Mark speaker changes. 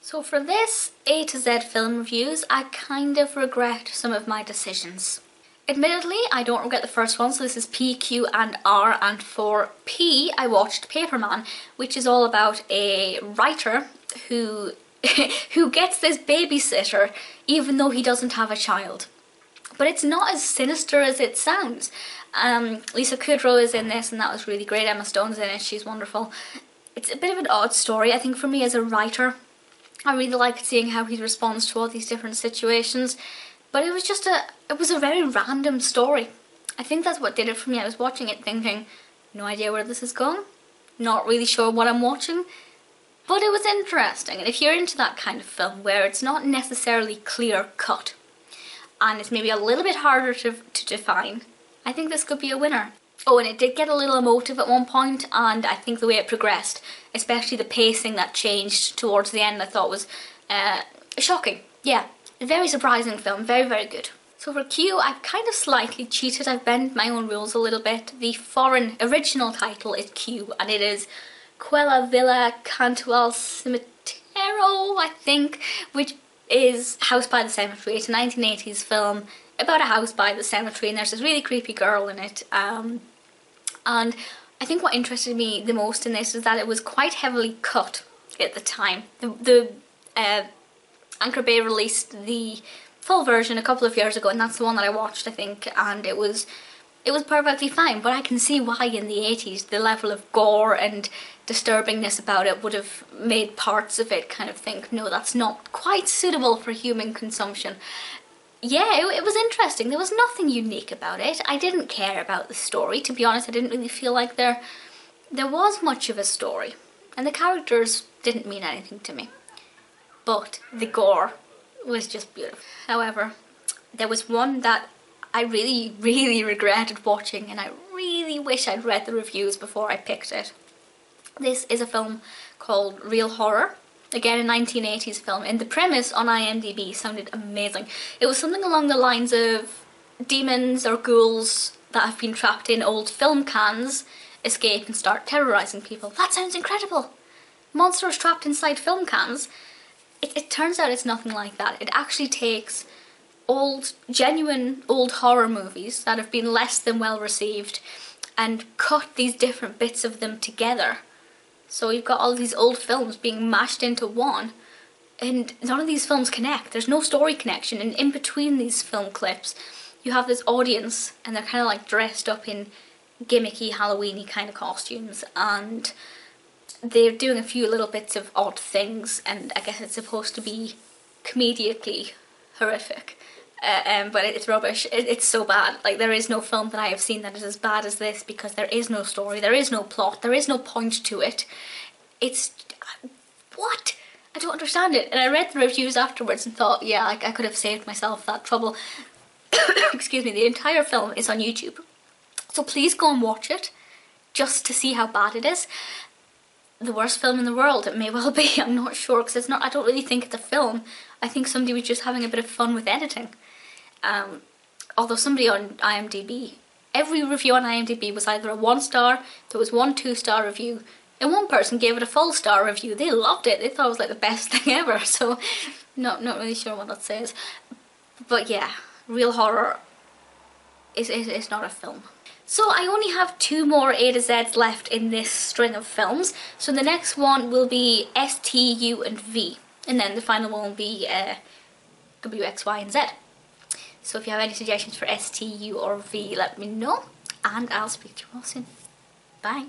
Speaker 1: So for this A to Z film reviews, I kind of regret some of my decisions. Admittedly, I don't regret the first one, so this is P, Q and R, and for P I watched Paperman, which is all about a writer who who gets this babysitter even though he doesn't have a child. But it's not as sinister as it sounds. Lisa Kudrow is in this and that was really great. Emma Stone's in it, she's wonderful. It's a bit of an odd story. I think for me as a writer, I really liked seeing how he responds to all these different situations. But it was just it was a very random story. I think that's what did it for me. I was watching it thinking, no idea where this is going, not really sure what I'm watching, but it was interesting. And if you're into that kind of film where it's not necessarily clear cut, and it's maybe a little bit harder to define, I think this could be a winner. Oh, and it did get a little emotive at one point, and I think the way it progressed, especially the pacing that changed towards the end, I thought was shocking. Yeah, a very surprising film, very, very good. So for Q, I've kind of slightly cheated. I've bent my own rules a little bit. The foreign original title is Q, and it is Quella Villa Canto al Cimitero, I think, which is House by the Cemetery. It's a 1980s film about a house by the cemetery, and there's this really creepy girl in it. And I think what interested me the most in this is that it was quite heavily cut at the time. The Anchor Bay released the full version a couple of years ago, and that's the one that I watched, I think, and it was perfectly fine. But I can see why in the 80s the level of gore and disturbingness about it would have made parts of it kind of think, no, that's not quite suitable for human consumption. Yeah, it was interesting. There was nothing unique about it. I didn't care about the story, to be honest. I didn't really feel like there was much of a story, and the characters didn't mean anything to me. But the gore was just beautiful. However, there was one that I really, really regretted watching, and I really wish I'd read the reviews before I picked it. This is a film called Real Horror. Again, a 1980s film, and the premise on IMDb sounded amazing. It was something along the lines of demons or ghouls that have been trapped in old film cans escape and start terrorising people. That sounds incredible! Monsters trapped inside film cans. It turns out it's nothing like that. It actually takes genuine old horror movies that have been less than well received and cut these different bits of them together. So you've got all these old films being mashed into one, and none of these films connect. There's no story connection, and in between these film clips you have this audience, and they're kind of like dressed up in gimmicky Halloween-y kind of costumes, and they're doing a few little bits of odd things, and I guess it's supposed to be comedically horrific. But it's rubbish. It's so bad. Like, there is no film that I have seen that is as bad as this, because there is no story, there is no plot, there is no point to it. It's... what? I don't understand it. And I read the reviews afterwards and thought, yeah, I could have saved myself that trouble. Excuse me, the entire film is on YouTube. So please go and watch it, just to see how bad it is. The worst film in the world, it may well be, I'm not sure, because it's not, I don't really think it's a film. I think somebody was just having a bit of fun with editing. Although somebody on IMDb, every review on IMDb was either a 1-star, there was 1 2-star review, and one person gave it a full star review. They loved it, they thought it was like the best thing ever, so not really sure what that says. But yeah, Real Horror is not a film. So I only have 2 more A to Zs left in this string of films, so the next one will be S, T, U and V, and then the final one will be W, X, Y and Z. So if you have any suggestions for S, T, U or V, let me know, and I'll speak to you all soon. Bye!